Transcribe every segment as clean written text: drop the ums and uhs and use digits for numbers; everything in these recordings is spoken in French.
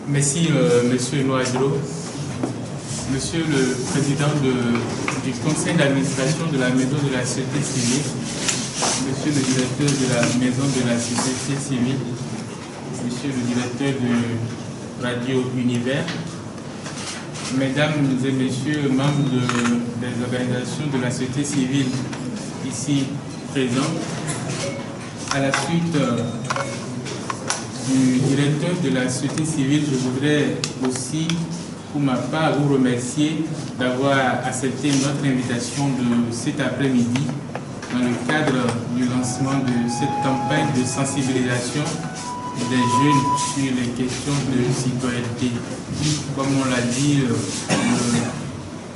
Merci, Monsieur Noadro. Monsieur le Président du Conseil d'administration de la Maison de la Société Civile, Monsieur le Directeur de la Maison de la Société Civile, Monsieur le Directeur de Radio Univers, Mesdames et Messieurs, membres des organisations de la société civile ici présents, à la suite du directeur de la société civile, je voudrais aussi, pour ma part, vous remercier d'avoir accepté notre invitation de cet après-midi dans le cadre du lancement de cette campagne de sensibilisation des jeunes sur les questions de citoyenneté. Comme on l'a dit, le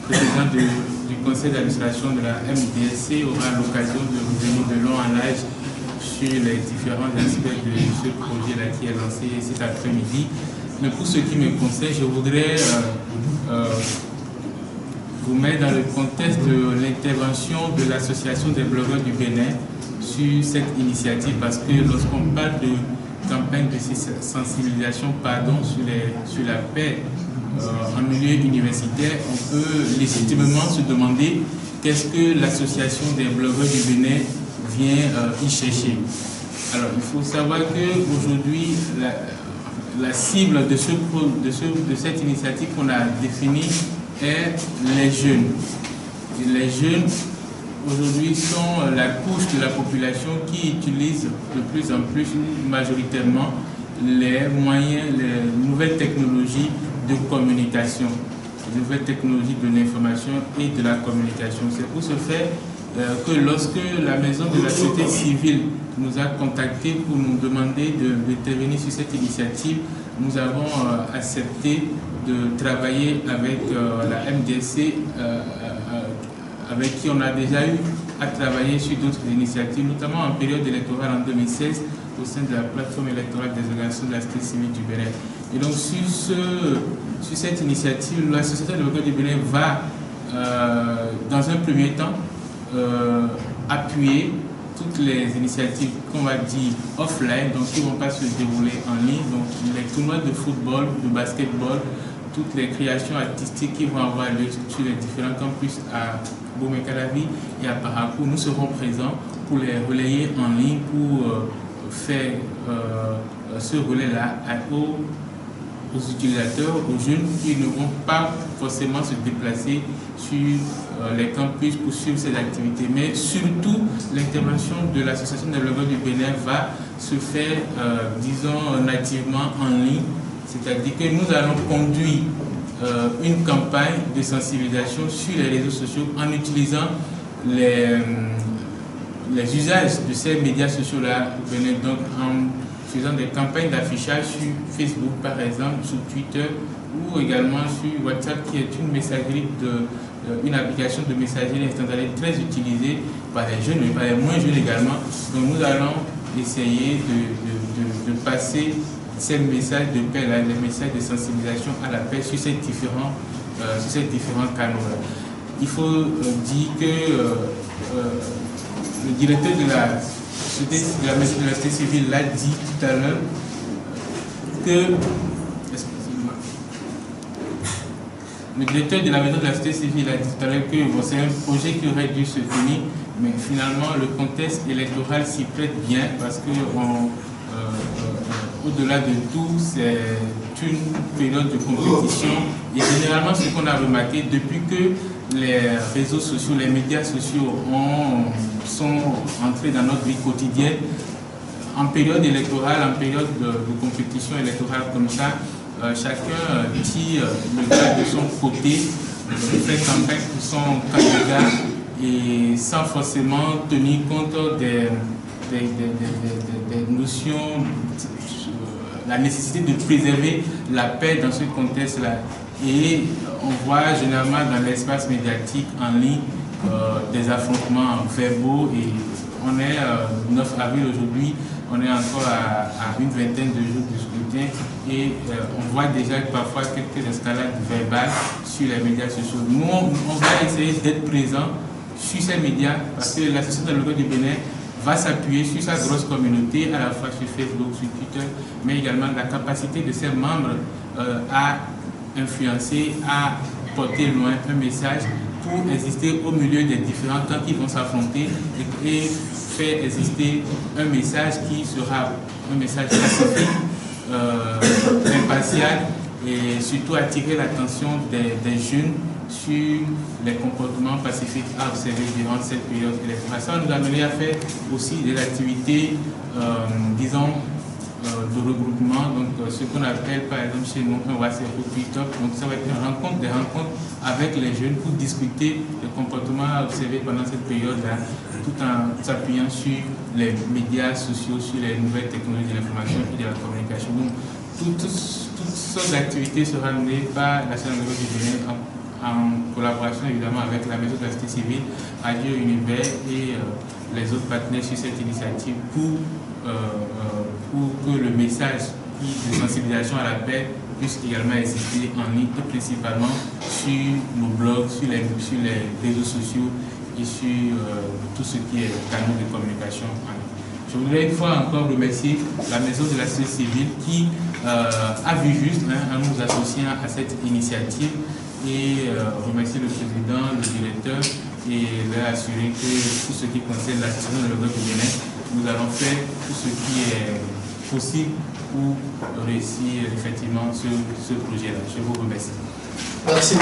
président du conseil d'administration de la MDSC aura l'occasion de revenir de long en large sur les différents aspects de ce projet-là qui est lancé cet après-midi. Mais pour ce qui me concerne, je voudrais vous mettre dans le contexte de l'intervention de l'Association des blogueurs du Bénin sur cette initiative, parce que lorsqu'on parle de campagne de sensibilisation sur la paix en milieu universitaire, on peut légitimement se demander qu'est-ce que l'Association des blogueurs du Bénin vient y chercher. Alors, il faut savoir qu'aujourd'hui, la cible de cette initiative qu'on a définie est les jeunes. Et les jeunes, aujourd'hui, sont la couche de la population qui utilise de plus en plus, majoritairement, les moyens, les nouvelles technologies de communication, les nouvelles technologies de l'information et de la communication. C'est pour ce faire que lorsque la Maison de la Société Civile nous a contactés pour nous demander d'intervenir sur cette initiative, nous avons accepté de travailler avec la MDSC, avec qui on a déjà eu à travailler sur d'autres initiatives, notamment en période électorale en 2016, au sein de la plateforme électorale des organisations de la société civile du Bénin. Et donc sur cette initiative, l'association des blogueurs du Bénin va, dans un premier temps, appuyer toutes les initiatives qu'on va dire offline, donc qui ne vont pas se dérouler en ligne, donc les tournois de football, de basketball, toutes les créations artistiques qui vont avoir lieu sur les différents campus à Bomey-Calavi et à Parakou. Nous serons présents pour les relayer en ligne, pour faire ce relais-là aux utilisateurs, aux jeunes qui ne vont pas forcément se déplacer sur les campus pour suivre ces activités. Mais surtout, l'intervention de l'Association des blogueurs du Bénin va se faire, disons, nativement en ligne. C'est-à-dire que nous allons conduire une campagne de sensibilisation sur les réseaux sociaux en utilisant les usages de ces médias sociaux-là, donc en faisant des campagnes d'affichage sur Facebook par exemple, sur Twitter ou également sur WhatsApp, qui est une messagerie une application de messagerie instantanée très utilisée par les jeunes mais par les moins jeunes également. Donc nous allons essayer de passer ces messages de paix, les messages de sensibilisation à la paix sur ces différents canaux-là. Il faut dire que le directeur de la Maison de la société civile l'a dit tout à l'heure que le directeur de la Maison de la société civile a dit tout à l'heure que c'est un projet qui aurait dû se tenir, mais finalement le contexte électoral s'y prête bien parce que au-delà de tout, c'est une période de compétition et généralement ce qu'on a remarqué depuis que les réseaux sociaux, les médias sociaux sont entrés dans notre vie quotidienne, en période électorale, en période de compétition électorale comme ça, chacun tire le gars de son côté, fait campagne pour son candidat et sans forcément tenir compte des notions, la nécessité de préserver la paix dans ce contexte-là. Et on voit généralement dans l'espace médiatique en ligne des affrontements verbaux et on est 9 avril aujourd'hui, on est encore à une vingtaine de jours du scrutin et on voit déjà parfois quelques escalades verbales sur les médias sociaux. Nous, on va essayer d'être présents sur ces médias parce que l'association des blogueurs du Bénin va s'appuyer sur sa grosse communauté, à la fois sur Facebook, sur Twitter, mais également la capacité de ses membres à influencer, à porter loin un message pour exister au milieu des différents camps qui vont s'affronter et faire exister un message qui sera un message pacifique, impartial et surtout attirer l'attention des jeunes sur les comportements pacifiques à observer durant cette période électorale. Ça va nous amener à faire aussi des activités, disons, de regroupement, donc ce qu'on appelle par exemple chez nous un WhatsApp ou Twitter. Donc ça va être des rencontres avec les jeunes pour discuter des comportements à observer pendant cette période-là, tout en s'appuyant sur les médias sociaux, sur les nouvelles technologies de l'information et de la communication. Donc toutes sortes d'activités seront menées par la Chaîne du Bénin en collaboration évidemment avec la Maison de la Société Civile, Radio Univers et les autres partenaires sur cette initiative pour que le message de sensibilisation à la paix puisse également exister en ligne et principalement sur nos blogs, sur les réseaux sociaux et sur tout ce qui est canaux de communication en ligne. Je voudrais une fois encore remercier la Maison de la Société Civile qui a vu juste en nous associant à cette initiative et remercier le président, le directeur et leur assurer que tout ce qui concerne la gestion de l'Europe du Bénin, nous allons faire tout ce qui est possible pour réussir effectivement ce projet-là. Je vous remercie. Merci.